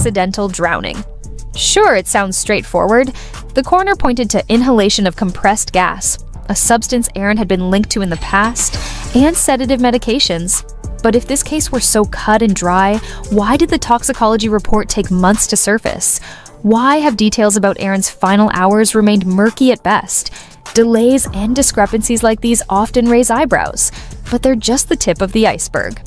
accidental drowning. Sure, it sounds straightforward. The coroner pointed to inhalation of compressed gas, a substance Aaron had been linked to in the past, and sedative medications. But if this case were so cut and dry, why did the toxicology report take months to surface? Why have details about Aaron's final hours remained murky at best? Delays and discrepancies like these often raise eyebrows, but they're just the tip of the iceberg.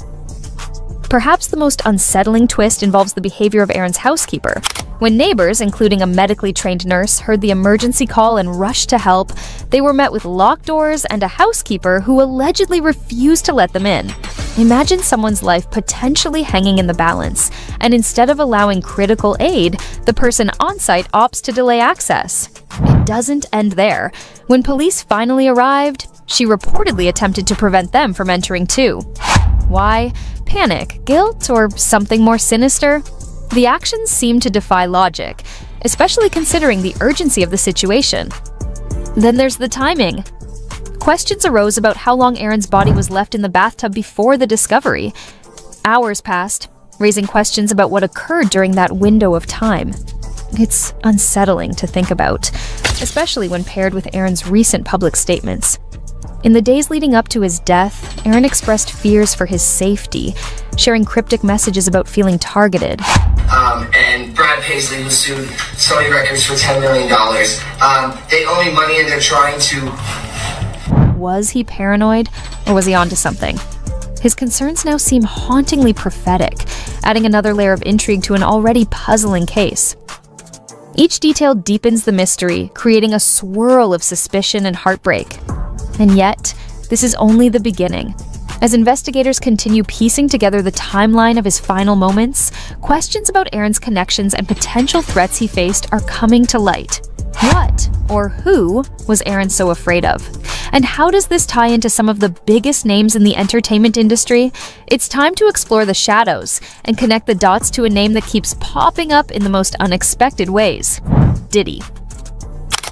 Perhaps the most unsettling twist involves the behavior of Aaron's housekeeper. When neighbors, including a medically trained nurse, heard the emergency call and rushed to help, they were met with locked doors and a housekeeper who allegedly refused to let them in. Imagine someone's life potentially hanging in the balance, and instead of allowing critical aid, the person on site opts to delay access. It doesn't end there. When police finally arrived, she reportedly attempted to prevent them from entering too. Why? Panic, guilt, or something more sinister? The actions seem to defy logic, especially considering the urgency of the situation. Then there's the timing. Questions arose about how long Aaron's body was left in the bathtub before the discovery. Hours passed, raising questions about what occurred during that window of time. It's unsettling to think about, especially when paired with Aaron's recent public statements. In the days leading up to his death, Aaron expressed fears for his safety, sharing cryptic messages about feeling targeted. And Brad Paisley was sued Sony Records for $10 million. They owe me money and they're trying to... Was he paranoid, or was he onto something? His concerns now seem hauntingly prophetic, adding another layer of intrigue to an already puzzling case. Each detail deepens the mystery, creating a swirl of suspicion and heartbreak. And yet, this is only the beginning. As investigators continue piecing together the timeline of his final moments, questions about Aaron's connections and potential threats he faced are coming to light. What, or who, was Aaron so afraid of? And how does this tie into some of the biggest names in the entertainment industry? It's time to explore the shadows and connect the dots to a name that keeps popping up in the most unexpected ways: Diddy.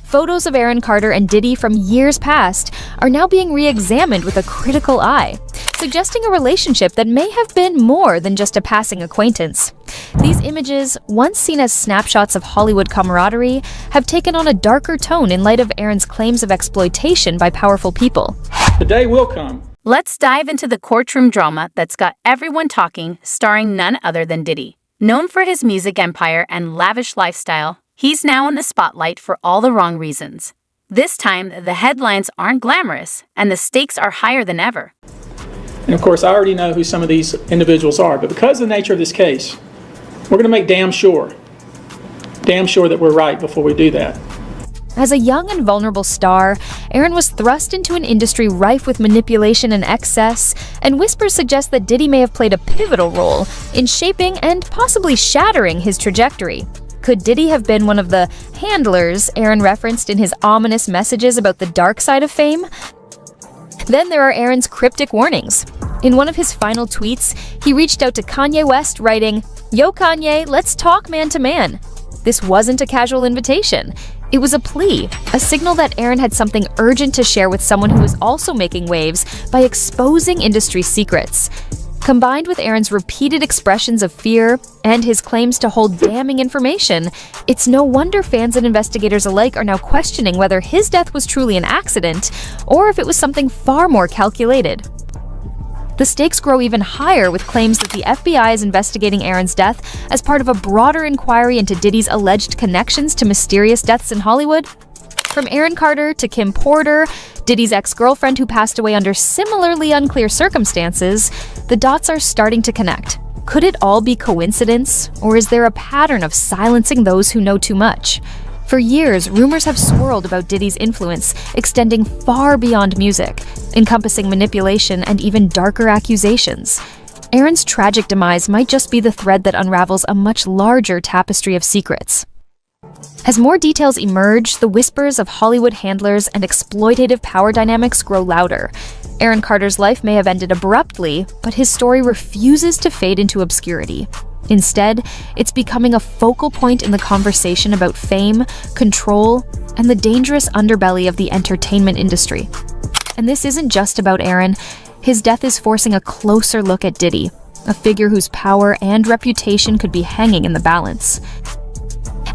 Photos of Aaron Carter and Diddy from years past are now being re-examined with a critical eye, suggesting a relationship that may have been more than just a passing acquaintance. These images, once seen as snapshots of Hollywood camaraderie, have taken on a darker tone in light of Aaron's claims of exploitation by powerful people. The day will come. Let's dive into the courtroom drama that's got everyone talking, starring none other than Diddy. Known for his music empire and lavish lifestyle, he's now in the spotlight for all the wrong reasons. This time, the headlines aren't glamorous, and the stakes are higher than ever. And of course, I already know who some of these individuals are, but because of the nature of this case, we're going to make damn sure that we're right before we do that. As a young and vulnerable star, Aaron was thrust into an industry rife with manipulation and excess, and whispers suggest that Diddy may have played a pivotal role in shaping and possibly shattering his trajectory. Could Diddy have been one of the handlers Aaron referenced in his ominous messages about the dark side of fame? Then there are Aaron's cryptic warnings. In one of his final tweets, he reached out to Kanye West, writing, "Yo Kanye, let's talk man to man." This wasn't a casual invitation. It was a plea, a signal that Aaron had something urgent to share with someone who was also making waves by exposing industry secrets. Combined with Aaron's repeated expressions of fear and his claims to hold damning information, it's no wonder fans and investigators alike are now questioning whether his death was truly an accident or if it was something far more calculated. The stakes grow even higher with claims that the FBI is investigating Aaron's death as part of a broader inquiry into Diddy's alleged connections to mysterious deaths in Hollywood. From Aaron Carter to Kim Porter, Diddy's ex-girlfriend who passed away under similarly unclear circumstances, the dots are starting to connect. Could it all be coincidence, or is there a pattern of silencing those who know too much? For years, rumors have swirled about Diddy's influence, extending far beyond music, encompassing manipulation and even darker accusations. Aaron's tragic demise might just be the thread that unravels a much larger tapestry of secrets. As more details emerge, the whispers of Hollywood handlers and exploitative power dynamics grow louder. Aaron Carter's life may have ended abruptly, but his story refuses to fade into obscurity. Instead, it's becoming a focal point in the conversation about fame, control, and the dangerous underbelly of the entertainment industry. And this isn't just about Aaron. His death is forcing a closer look at Diddy, a figure whose power and reputation could be hanging in the balance.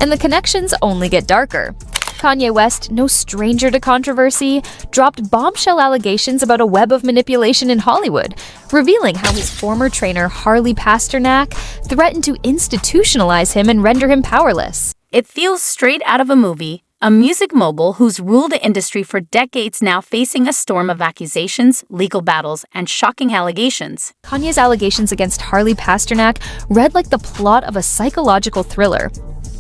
And the connections only get darker. Kanye West, no stranger to controversy, dropped bombshell allegations about a web of manipulation in Hollywood, revealing how his former trainer Harley Pasternak threatened to institutionalize him and render him powerless. It feels straight out of a movie. A music mogul who's ruled the industry for decades now facing a storm of accusations, legal battles, and shocking allegations. Kanye's allegations against Harley Pasternak read like the plot of a psychological thriller.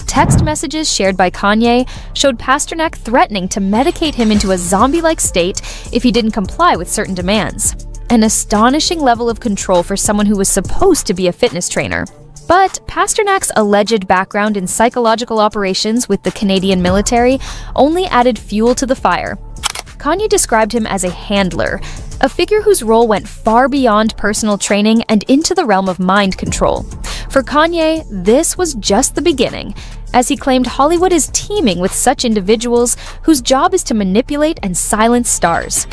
Text messages shared by Kanye showed Pasternak threatening to medicate him into a zombie-like state if he didn't comply with certain demands. An astonishing level of control for someone who was supposed to be a fitness trainer. But Pasternak's alleged background in psychological operations with the Canadian military only added fuel to the fire. Kanye described him as a handler, a figure whose role went far beyond personal training and into the realm of mind control. For Kanye, this was just the beginning, as he claimed Hollywood is teeming with such individuals whose job is to manipulate and silence stars.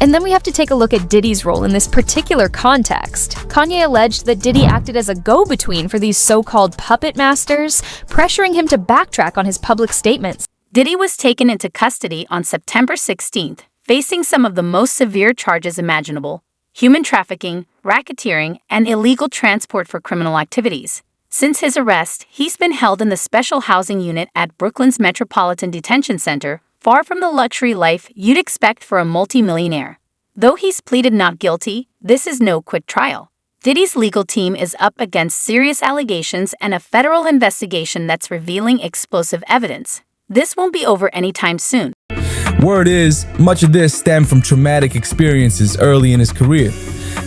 And then we have to take a look at Diddy's role in this particular context. Kanye alleged that Diddy acted as a go-between for these so-called puppet masters, pressuring him to backtrack on his public statements. Diddy was taken into custody on September 16th, facing some of the most severe charges imaginable: human trafficking, racketeering, and illegal transport for criminal activities. Since his arrest, he's been held in the special housing unit at Brooklyn's Metropolitan Detention Center, far from the luxury life you'd expect for a multimillionaire. Though he's pleaded not guilty, this is no quick trial. Diddy's legal team is up against serious allegations and a federal investigation that's revealing explosive evidence. This won't be over anytime soon. Word is, much of this stemmed from traumatic experiences early in his career.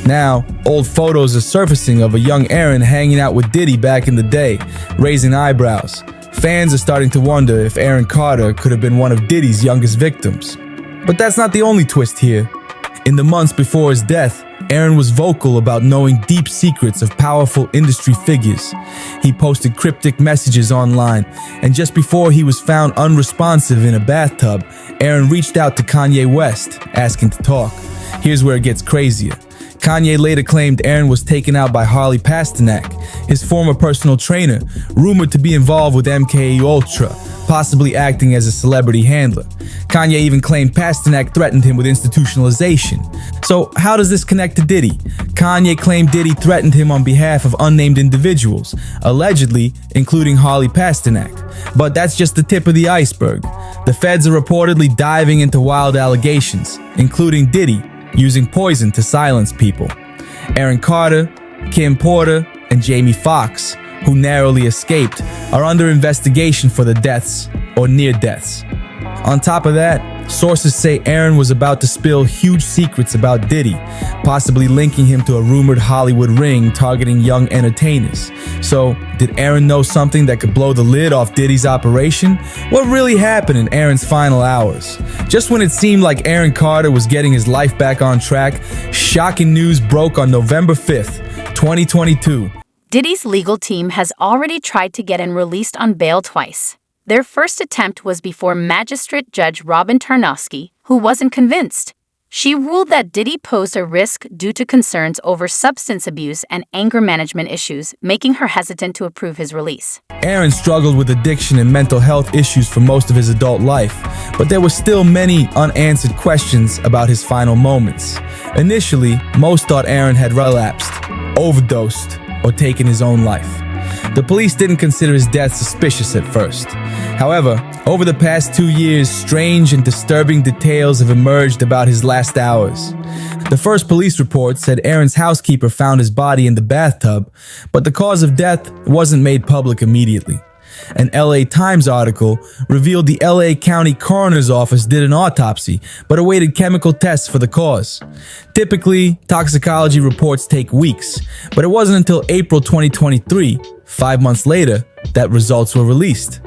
Now, old photos are surfacing of a young Aaron hanging out with Diddy back in the day, raising eyebrows. Fans are starting to wonder if Aaron Carter could have been one of Diddy's youngest victims. But that's not the only twist here. In the months before his death, Aaron was vocal about knowing deep secrets of powerful industry figures. He posted cryptic messages online, and just before he was found unresponsive in a bathtub, Aaron reached out to Kanye West, asking to talk. Here's where it gets crazier. Kanye later claimed Aaron was taken out by Harley Pasternak, his former personal trainer, rumored to be involved with MK Ultra, possibly acting as a celebrity handler. Kanye even claimed Pasternak threatened him with institutionalization. So how does this connect to Diddy? Kanye claimed Diddy threatened him on behalf of unnamed individuals, allegedly including Harley Pasternak. But that's just the tip of the iceberg. The feds are reportedly diving into wild allegations, including Diddy using poison to silence people. Aaron Carter, Kim Porter, and Jamie Foxx, who narrowly escaped, are under investigation for the deaths or near deaths. On top of that, sources say Aaron was about to spill huge secrets about Diddy, possibly linking him to a rumored Hollywood ring targeting young entertainers. So, did Aaron know something that could blow the lid off Diddy's operation? What really happened in Aaron's final hours? Just when it seemed like Aaron Carter was getting his life back on track, shocking news broke on November 5th, 2022. Diddy's legal team has already tried to get him released on bail twice. Their first attempt was before Magistrate Judge Robin Tarnowski, who wasn't convinced. She ruled that Diddy posed a risk due to concerns over substance abuse and anger management issues, making her hesitant to approve his release. Aaron struggled with addiction and mental health issues for most of his adult life, but there were still many unanswered questions about his final moments. Initially, most thought Aaron had relapsed, overdosed, or taken his own life. The police didn't consider his death suspicious at first. However, over the past 2 years, strange and disturbing details have emerged about his last hours. The first police report said Aaron's housekeeper found his body in the bathtub, but the cause of death wasn't made public immediately. An LA Times article revealed the LA County Coroner's Office did an autopsy, but awaited chemical tests for the cause. Typically, toxicology reports take weeks, but it wasn't until April 2023, 5 months later, that results were released.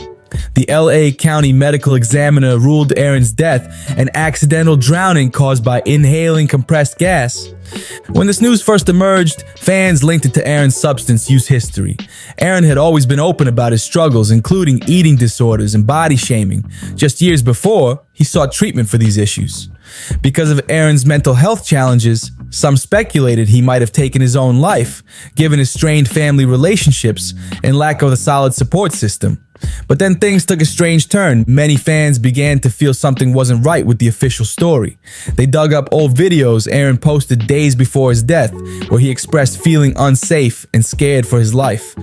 The LA County Medical Examiner ruled Aaron's death an accidental drowning caused by inhaling compressed gas. When this news first emerged, fans linked it to Aaron's substance use history. Aaron had always been open about his struggles, including eating disorders and body shaming. Just years before, he sought treatment for these issues. Because of Aaron's mental health challenges, some speculated he might have taken his own life, given his strained family relationships and lack of a solid support system. But then things took a strange turn. Many fans began to feel something wasn't right with the official story. They dug up old videos Aaron posted days before his death, where he expressed feeling unsafe and scared for his life.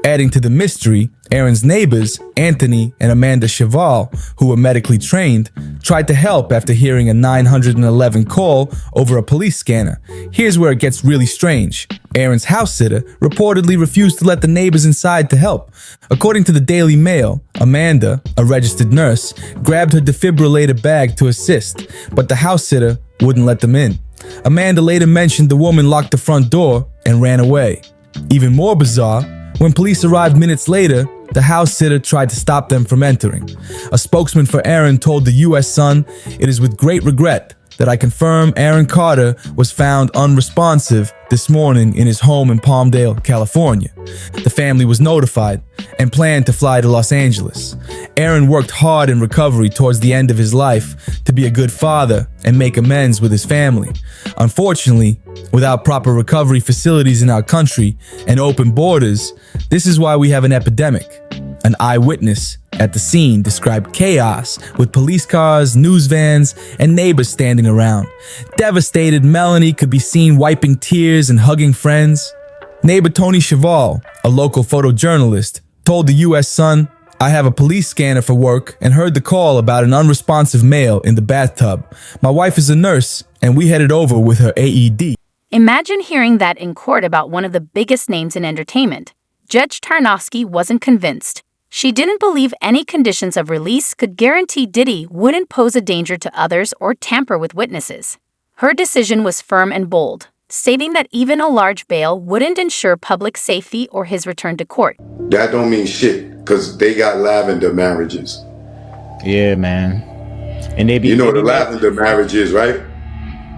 Adding to the mystery, Aaron's neighbors, Anthony and Amanda Cheval, who were medically trained, tried to help after hearing a 911 call over a police scanner. Here's where it gets really strange. Aaron's house sitter reportedly refused to let the neighbors inside to help. According to the Daily Mail, Amanda, a registered nurse, grabbed her defibrillator bag to assist, but the house sitter wouldn't let them in. Amanda later mentioned the woman locked the front door and ran away. Even more bizarre, when police arrived minutes later, the house sitter tried to stop them from entering. A spokesman for Aaron told the U.S. Sun, "It is with great regret that I confirm Aaron Carter was found unresponsive this morning in his home in Palmdale, California. The family was notified and planned to fly to Los Angeles. Aaron worked hard in recovery towards the end of his life to be a good father and make amends with his family. Unfortunately, without proper recovery facilities in our country and open borders, this is why we have an epidemic." An eyewitness at the scene described chaos with police cars, news vans, and neighbors standing around. Devastated, Melanie could be seen wiping tears and hugging friends. Neighbor Tony Cheval, a local photojournalist, told the U.S. Sun, "I have a police scanner for work and heard the call about an unresponsive male in the bathtub. My wife is a nurse and we headed over with her AED." Imagine hearing that in court about one of the biggest names in entertainment. Judge Tarnowski wasn't convinced. She didn't believe any conditions of release could guarantee Diddy wouldn't pose a danger to others or tamper with witnesses. Her decision was firm and bold, stating that even a large bail wouldn't ensure public safety or his return to court. That don't mean shit, because they got lavender marriages. Yeah, man. And they be, you know what a lavender marriage is, right?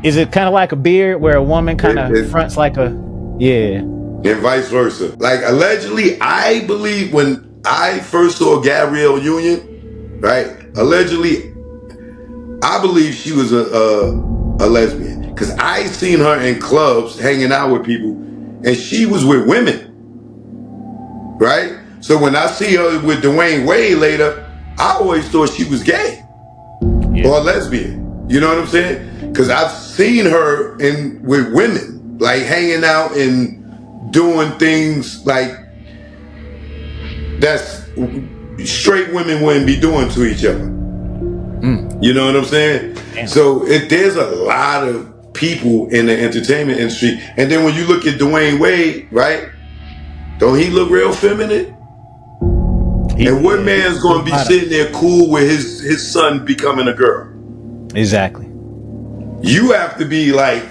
Is it kind of like a beard where a woman kind of fronts like a, yeah. And vice versa. Like, allegedly, I believe when I first saw Gabrielle Union, right? Allegedly, I believe she was a lesbian, because I seen her in clubs hanging out with people, and she was with women, right? So when I see her with Dwayne Wade later, I always thought she was gay or a lesbian. You know what I'm saying? Because I've seen her with women, like hanging out and doing things like that's straight women wouldn't be doing to each other. You know what I'm saying? Damn. So there's a lot of people in the entertainment industry. And then when you look at Dwayne Wade, right? Don't he look real feminine? And what man's going to be sitting there cool with his son becoming a girl? Exactly. You have to be like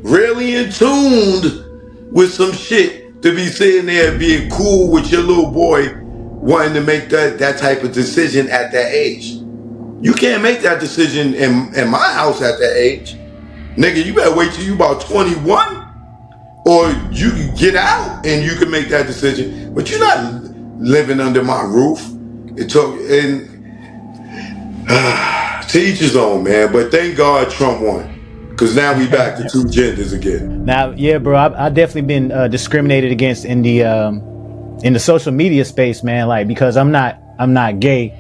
really in tuned with some shit to be sitting there being cool with your little boy wanting to make that type of decision at that age. You can't make that decision in my house at that age. Nigga, you better wait till you about 21 or you can get out and you can make that decision. But you're not living under my roof. To each his own, man. But thank God Trump won. Because now we back to two genders again. Now, yeah, bro, I've definitely been discriminated against in the social media space, man. Like, because I'm not gay,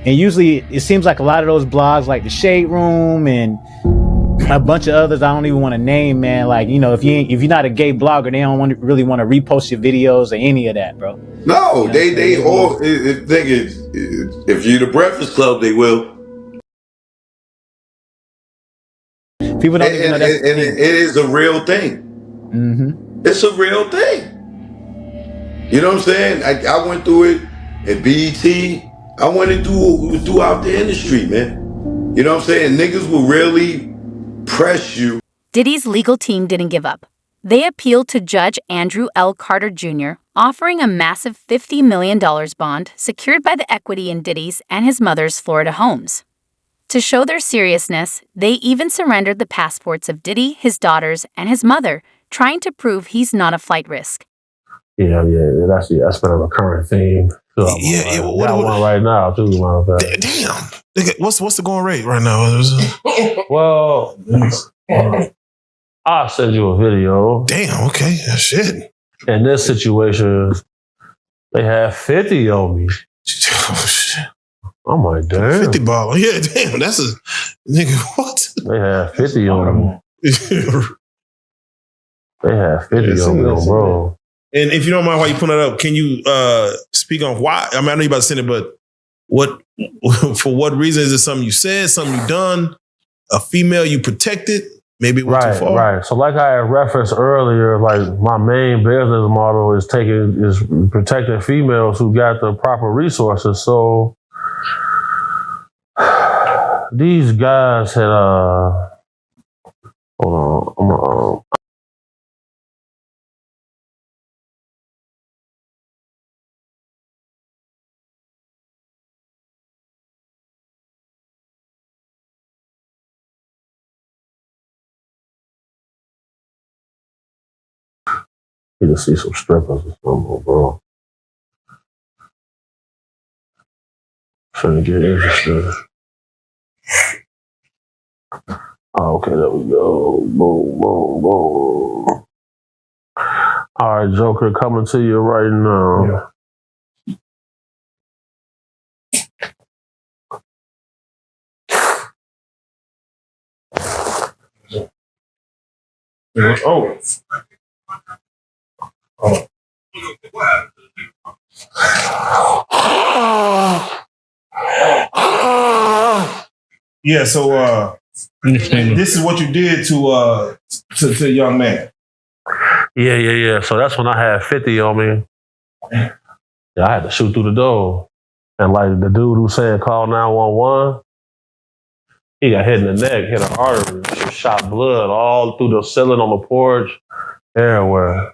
and usually it seems like a lot of those blogs, like the Shade Room and a bunch of others I don't even want to name, man. Like, you know, if you're not a gay blogger, they don't really want to repost your videos or any of that, bro. No, you know they all if you're the Breakfast Club, they will. People don't even know that. And it is a real thing. Mm-hmm. It's a real thing. You know what I'm saying? I went through it at BET. I went throughout the industry, man. You know what I'm saying? Niggas will really press you. Diddy's legal team didn't give up. They appealed to Judge Andrew L. Carter Jr., offering a massive $50 million bond secured by the equity in Diddy's and his mother's Florida homes. To show their seriousness, they even surrendered the passports of Diddy, his daughters, and his mother, trying to prove he's not a flight risk. Yeah, that's been a recurring theme Yeah. Got one right now too, matter of fact. Damn. What's the going rate right now? Well, I'll send you a video. Damn. Okay. Shit. In this situation, they have 50 on me. Oh, shit. I'm like, damn. 50 ball. Yeah, damn. That's a nigga. What? They have 50 on me. They have 50 on me, bro. And if you don't mind, while you putting it up, can you speak on why? I mean, I know you about to send it, but for what reason? Is it something you said, something you done, a female you protected? Maybe it went too far. Right. So like I had referenced earlier, like my main business model is protecting females who got the proper resources. So these guys had hold on, need to see some strippers or something, bro. Trying to get interested. Oh, okay, there we go. Boom, boom, boom. All right, Joker, coming to you right now. Yeah. Oh. Yeah, so this is what you did to a young man. Yeah. So that's when I had 50 on me. Yeah, I had to shoot through the door. And like the dude who said call 911, he got hit in the neck, hit an artery, shot blood all through the ceiling on the porch, everywhere.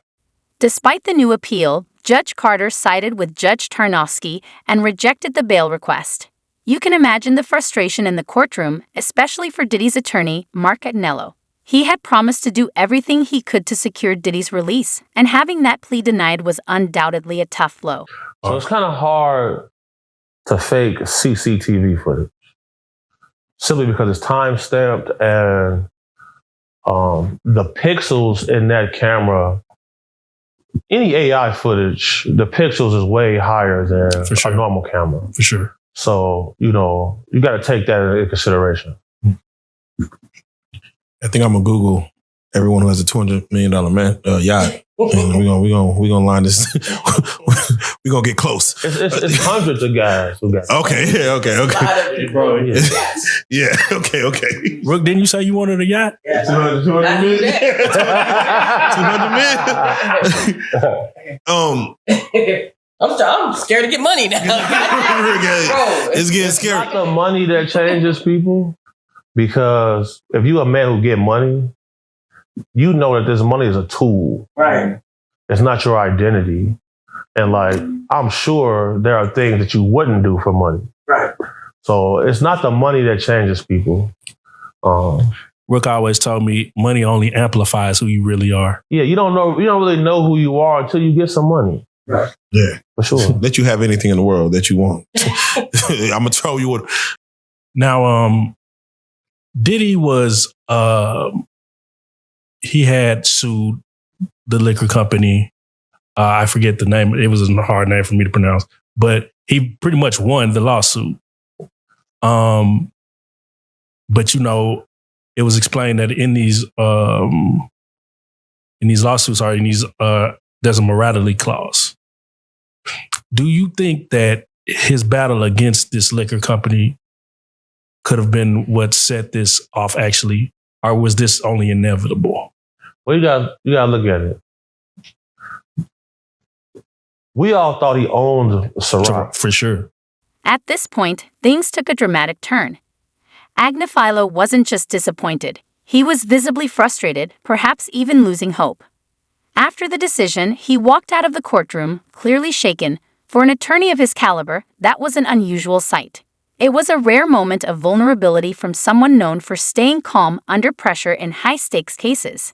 Despite the new appeal, Judge Carter sided with Judge Tarnowski and rejected the bail request. You can imagine the frustration in the courtroom, especially for Diddy's attorney, Mark Agnello. He had promised to do everything he could to secure Diddy's release, and having that plea denied was undoubtedly a tough blow. So it's kind of hard to fake CCTV footage, simply because it's time-stamped and the pixels in that camera, any AI footage, the pixels is way higher than a normal camera. For sure. So, you got to take that into consideration. I think I'm gonna Google everyone who has a $200 million yacht, and we're gonna line this. We're gonna get close. It's hundreds of guys who got. Okay. Bro, Yeah. Okay. Rook, didn't you say you wanted a yacht? Yeah. 200 million. 200 million. I'm scared to get money now. It's getting scary. It's not the money that changes people, because if you a man who get money, you know that this money is a tool. Right. It's not your identity. And like, I'm sure there are things that you wouldn't do for money. Right. So it's not the money that changes people. Rook always told me money only amplifies who you really are. Yeah, you don't really know who you are until you get some money. Right. Yeah. For sure. Let you have anything in the world that you want. I'm gonna throw you what. Now, Diddy was he had sued the liquor company. I forget the name. It was a hard name for me to pronounce, but he pretty much won the lawsuit. But it was explained that in these lawsuits there's a morality clause. Do you think that his battle against this liquor company could have been what set this off actually, or was this only inevitable? Well, you gotta look at it. We all thought he owned Ciroc. For sure. At this point, things took a dramatic turn. Agnifilo wasn't just disappointed. He was visibly frustrated, perhaps even losing hope. After the decision, he walked out of the courtroom, clearly shaken. For an attorney of his caliber, that was an unusual sight. It was a rare moment of vulnerability from someone known for staying calm under pressure in high-stakes cases.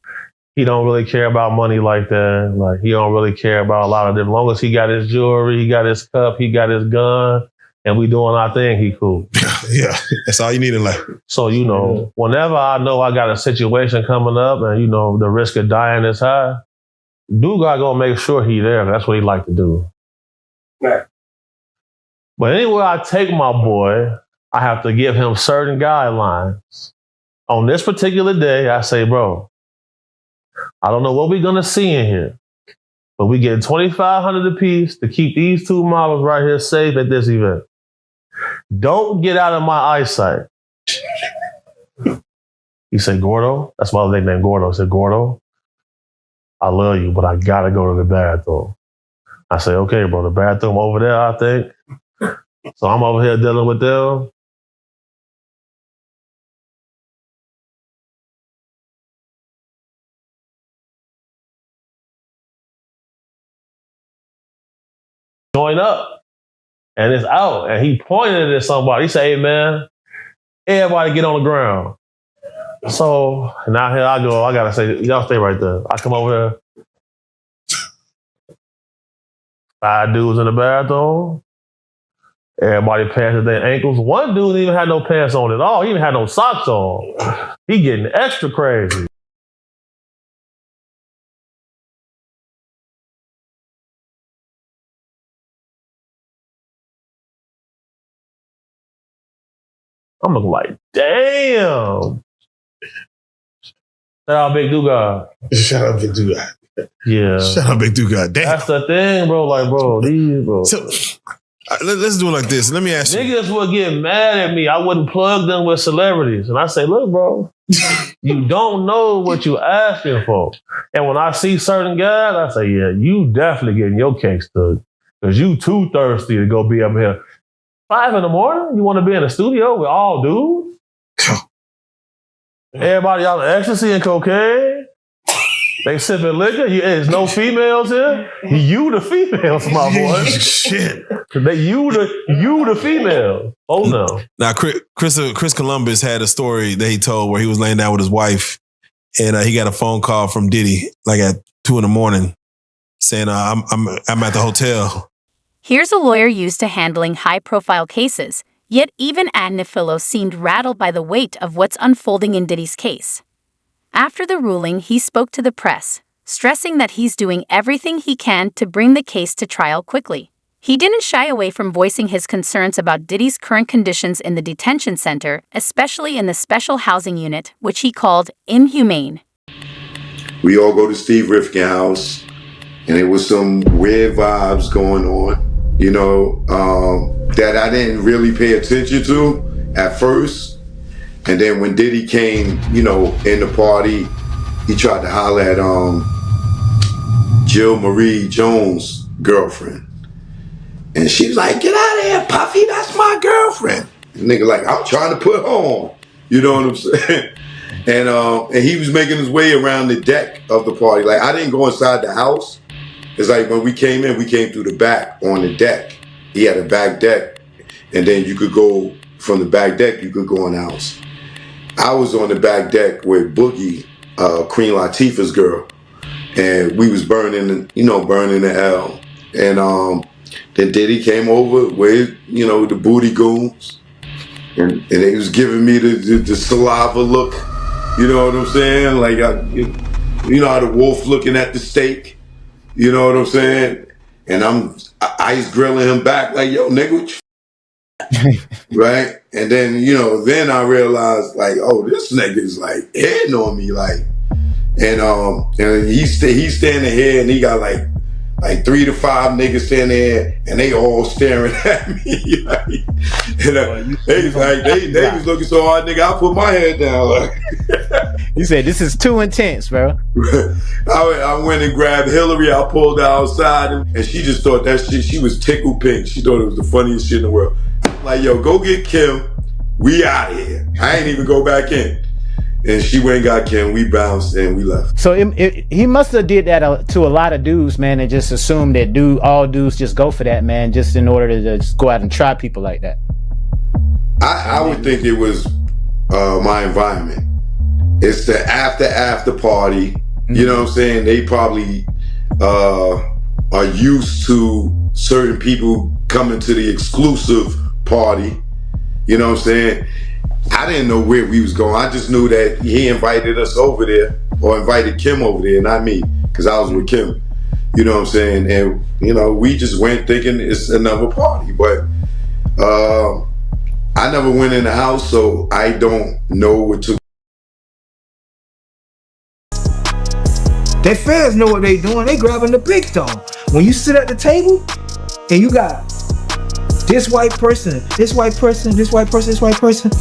he don't really care about money like that. Like, he don't really care about a lot of them. As long as he got his jewelry, he got his cup, he got his gun, and we doing our thing, he cool. Yeah, that's all you need in life. So, you know, whenever I know I got a situation coming up and, you know, the risk of dying is high, dude gotta go make sure he there. That's what he like to do. Right. But anywhere I take my boy, I have to give him certain guidelines. On this particular day, I say, bro, I don't know what we're gonna see in here, but we get $2,500 apiece to keep these two models right here safe at this event. Don't get out of my eyesight. He said, Gordo, that's my nickname, Gordo. I said, Gordo, I love you, but I gotta go to the bathroom. I said, okay, bro, the bathroom over there, I think. So I'm over here dealing with them. Join up. And it's out. And he pointed at somebody. He said, hey, man, everybody get on the ground. So now here I go. I got to say, y'all stay right there. I come over here. 5 dudes in the bathroom. Everybody pants at their ankles. One dude didn't even have no pants on at all. He even had no socks on. He getting extra crazy. I'm looking like, damn. Shout out Big Dugard. Shout out Big Dugard. Yeah. Shout out Big Dugard. Damn. That's the thing, bro. Like, bro, these, bro. So, let's do it like this. Let me ask you. Niggas would get mad at me. I wouldn't plug them with celebrities. And I say, look, bro, you don't know what you asking for. And when I see certain guys, I say, yeah, you definitely getting your cake stood. Because you too thirsty to go be up here. 5 in the morning? You want to be in the studio with all dudes? Everybody on ecstasy and cocaine? They sipping liquor? There's no females here? You the females, my boy. Shit. You the female. Oh no. Now, Chris Columbus had a story that he told where he was laying down with his wife and he got a phone call from Diddy like at 2 a.m. saying, I'm at the hotel. Here's a lawyer used to handling high-profile cases, yet even Adnifilo seemed rattled by the weight of what's unfolding in Diddy's case. After the ruling, he spoke to the press, stressing that he's doing everything he can to bring the case to trial quickly. He didn't shy away from voicing his concerns about Diddy's current conditions in the detention center, especially in the special housing unit, which he called inhumane. We all go to Steve Rifkin house, and there was some weird vibes going on, you know, that I didn't really pay attention to at first. And then when Diddy came, you know, in the party, he tried to holler at Jill Marie Jones' girlfriend. And she was like, get out of here, Puffy, that's my girlfriend. And the nigga like, I'm trying to put her on. You know what I'm saying? And he was making his way around the deck of the party. Like, I didn't go inside the house. It's like when we came in, we came through the back on the deck. He had a back deck. And then you could go from the back deck, you could go in the house. I was on the back deck with Boogie, Queen Latifah's girl. And we was burning the L. And then Diddy came over with, you know, the booty goons. And he was giving me the saliva look. You know what I'm saying? Like, you know how the wolf looking at the steak? You know what I'm saying? And I'm ice grilling him back like, yo, nigga, what you right? And then, you know, then I realized, like, oh, this nigga's like hitting on me, like, and he's standing here and he got like 3 to 5 niggas standing there and they all staring at me. Like, they was looking so hard, nigga, I put my head down. Like, you said this is too intense, bro. I went and grabbed Hillary. I pulled her outside and she just thought that shit, she was tickled pink. She thought it was the funniest shit in the world. Like, yo, go get Kim. We out of here. I ain't even go back in. And she went and got Kim. We bounced and we left. So he must have did that to a lot of dudes, man, and just assumed that all dudes just go for that, man, just in order to just go out and try people like that. I would think it was my environment. It's the after party. You know what I'm saying? They probably are used to certain people coming to the exclusive party. You know what I'm saying? I didn't know where we was going. I just knew that he invited us over there, or invited Kim over there, not me, because I was with Kim. You know what I'm saying? And, you know, we just went thinking it's another party. But I never went in the house, so I don't know what took. Their fans know what they doing. They grabbing the big dog. When you sit at the table and you got this white person, this white person, this white person, this white person,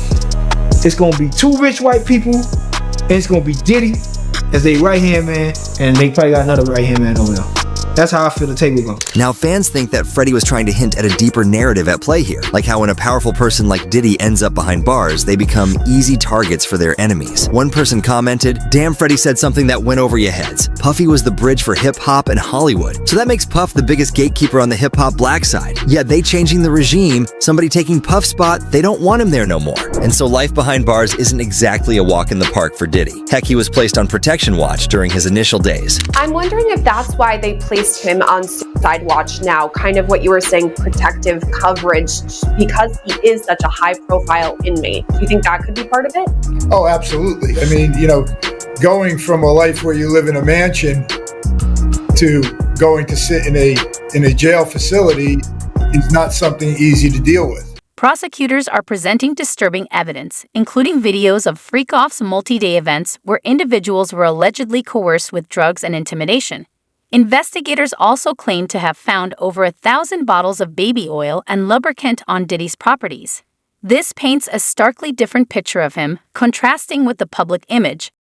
it's gonna be two rich white people, and it's gonna be Diddy as their right hand man, and they probably got another right hand man over there. That's how I feel the table goes. Now, fans think that Freddie was trying to hint at a deeper narrative at play here, like how when a powerful person like Diddy ends up behind bars, they become easy targets for their enemies. One person commented, "Damn, Freddie said something that went over your heads. Puffy was the bridge for hip-hop and Hollywood. So that makes Puff the biggest gatekeeper on the hip-hop black side. Yet they changing the regime, somebody taking Puff's spot, they don't want him there no more. And so life behind bars isn't exactly a walk in the park for Diddy. Heck, he was placed on protection watch during his initial days." I'm wondering if that's why they placed him on suicide watch now, kind of what you were saying, protective coverage, because he is such a high-profile inmate. Do you think that could be part of it? Oh, absolutely. I mean, you know, going from a life where you live in a mansion to going to sit in a jail facility is not something easy to deal with. Prosecutors are presenting disturbing evidence, including videos of freak-offs multi-day events where individuals were allegedly coerced with drugs and intimidation. Investigators also claim to have found over 1,000 bottles of baby oil and lubricant on Diddy's properties. This paints a starkly different picture of him, contrasting with the public image,